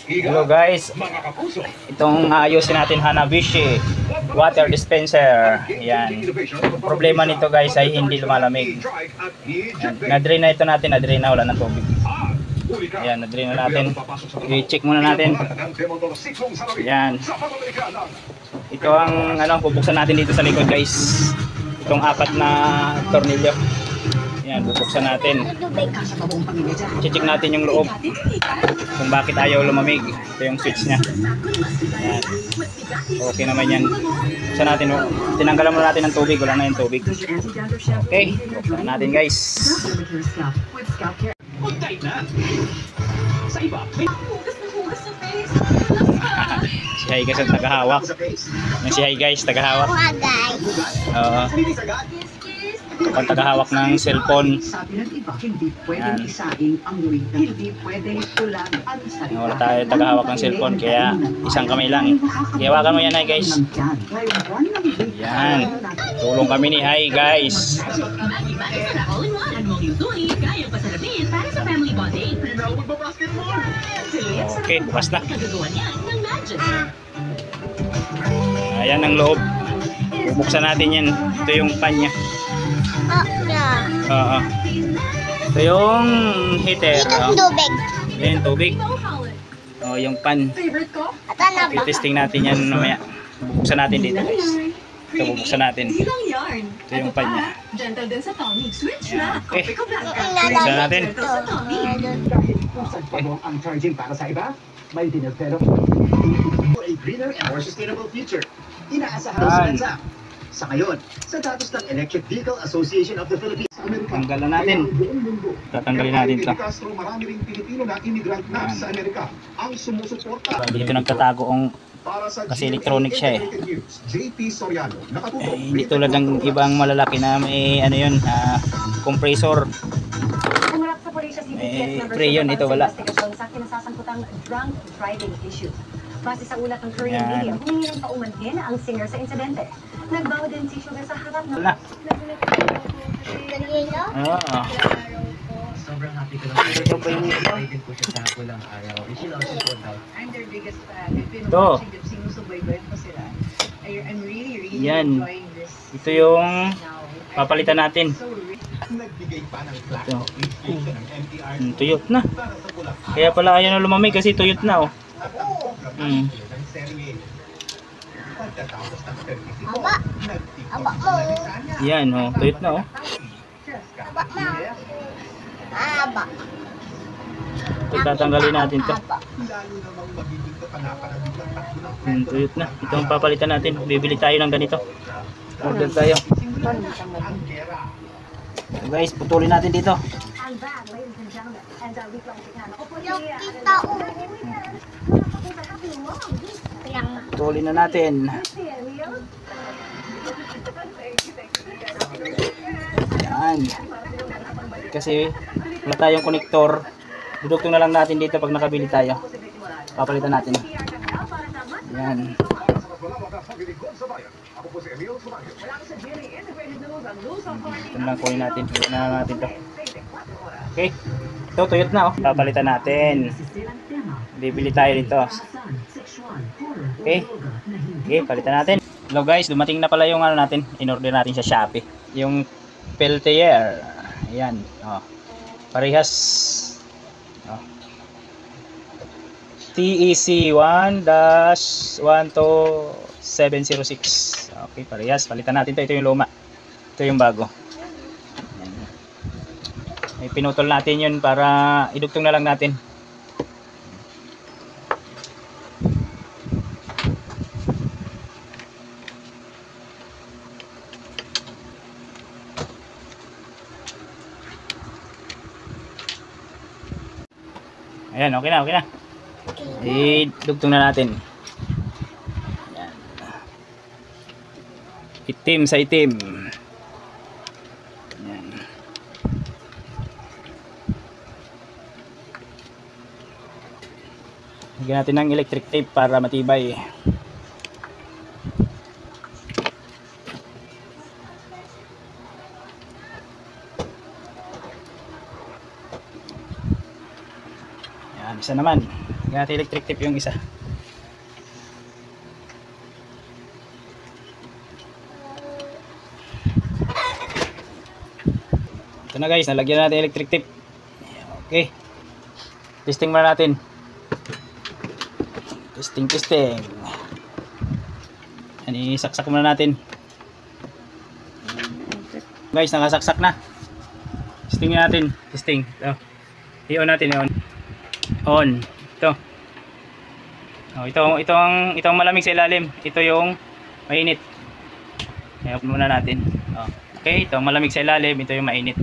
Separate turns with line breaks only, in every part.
Hello guys, itong ayusin natin Hanabishi water dispenser. Yan. Problema nito guys ay hindi lumalamig. Na-drain na ito natin, na-drain na, wala ng tubig. Yan, na-drain na natin. I-check muna natin. Yan. Ito ang bubuksan natin dito sa likod guys. Itong 4 na tornilyo. Yan, bubuksan natin. I-check natin yung loob. Kung bakit ayaw lumamig. Ito yung switch nya. Yan. Okay naman yan. Buksan natin. Tinanggalan muna natin ng tubig. Wala na yung tubig. Okay. Buksan natin guys. Si Hay guys ang tagahawak. Si Hay guys tagahawak. Oo. Ang tagahawak ng cellphone. Yan. Wala tayo tagahawak ng cellphone kaya isang kamay lang. Hawakan mo yan Hay guys. Yan. Tulong kami ni Hay guys. Okay, bukas na. Ayan ang loob. Bubuksan natin yan. Ito yung pan nya. Oo. Ito yung heater. Yung tubig. Ayan, tubig. Oh, yung pan. I-testing natin yan mamaya. Bubuksan natin dito guys. Ito bubuksan natin. Ito yung pan nya. Okay. Bubuksan natin.
Ang charging para sa iba, may dinero for a greener and more sustainable future. Inaasahan sa sa ngayon, sa datos ng Electric Vehicle Association of the Philippines,
tanggalan natin. Tatanggalin natin ito.
Marami ring Pilipino na immigrant na sa Amerika ang sumusuporta.
Dito nagtatago kasi electronic siya eh. Hindi tulad ng ibang malalaki na may compressor. Pre yun, ito wala.
Sa kinasasangkutang drunk driving issue. Base sa ulat ng Korean media, humingi ng paumanhin ang singer sa insidente. Nagbawa din si Sugar sa harap ng...
Sobrang happy ko lang. Ito pa yung excited ko siya sa walang araw. She loves you so much. I'm their biggest fan.
Ito.
I'm really
yan.
enjoying this.
Ito yung papalitan natin. Ito. Tuyot na. Kaya pala ayaw na lumamig kasi tuyot na oh. Yan oh, tuyot na oh. Tatanggalin natin to. Tuyot na. Ito ang papalitan natin. Bibili tayo ng ganito. Order tayo. So guys, putulin natin dito. Putulin na natin. Yan. Kasi wala tayong konektor. Dudugtong na lang natin dito pag nakabili tayo. Papalitan natin. Yan. Ito lang kunin natin. Kunin na natin to. Okay. Ito, tuyot na oh. Papalitan natin. Bibili tayo dito. Okay. Okay, palitan natin. Hello guys, dumating na pala yung natin. In-order natin sa Shopee. Yung Peltier. Ayan. Oh. Parehas. Oh. TEC 1-12706. Okay, parehas. Palitan natin to. Ito yung luma. Ito yung bago. Ay, pinutol natin yun para idugtong na lang natin. Ayan, okay na, okay na. Idugtong na natin. Ayan. Itim sa itim. Ayan. Lagyan natin ng electric tape para matibay. Yan, isa naman. Lagyan natin electric tape yung isa. Ito na guys, nalagyan natin electric tape. Okay. Testing muna natin. Testing. Yan, isaksak muna natin. Guys, nakasaksak na. Testing natin. Testing. Ito. I-on natin. On. Ito. Oh, ito ang malamig sa ilalim. Ito yung mainit. I-off muna natin. Oh. Okay, ito ang malamig sa ilalim. Ito yung mainit.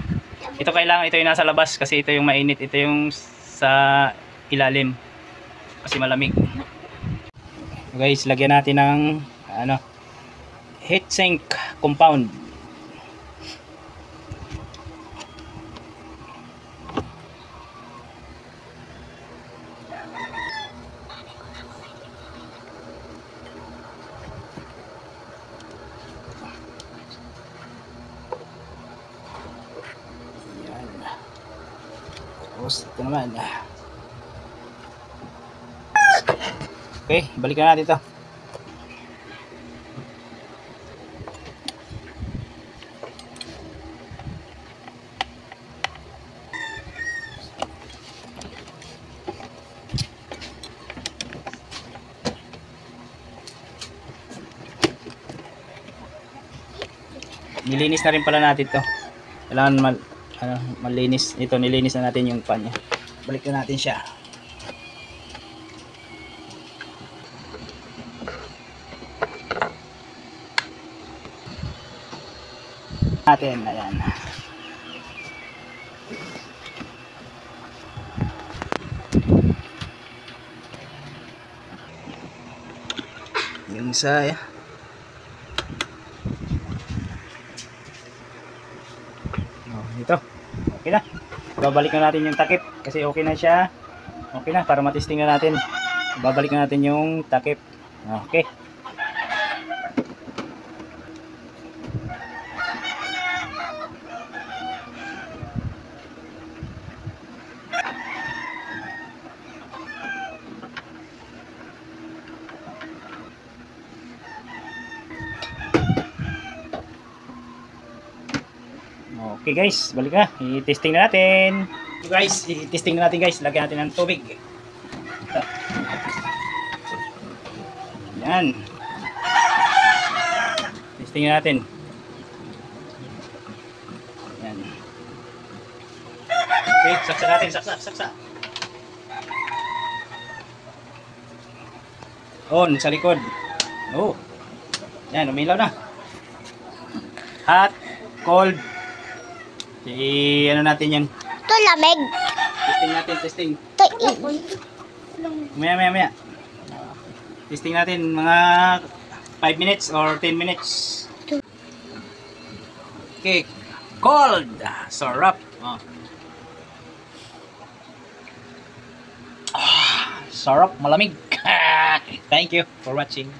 Ito kailangan, ito yung nasa labas kasi ito yung mainit. Ito yung sa ilalim. Kasi malamig. Guys, lagyan natin ng heatsink compound. Tapos ito naman. Okay, balikan natin ito. Nilinis na rin pala natin ito. Kailangan malinis. Ito, nilinis na natin yung pan niya. Balik na natin siya. Ayan. Yung isa, ito. Okay na. Babalik na natin yung takip kasi okay na siya. Okay na, para matesting na natin. Babalik na natin yung takip. Okay. Okay guys, balik na. I-testing na natin. Guys, i-testing na natin guys. Lagyan natin ng tubig. Ito. Yan. Testing na natin. Yan. Okay, saksa natin. Saksa. On, sa likod. Oh. Yan, umilaw na. Hot, cold. Ano natin yan?
Ito lamig.
Testing.
Ito
Maya. Testing natin mga 5 minutes or 10 minutes. Okay. Cold. Sarap. Sarap. Malamig. Thank you for watching.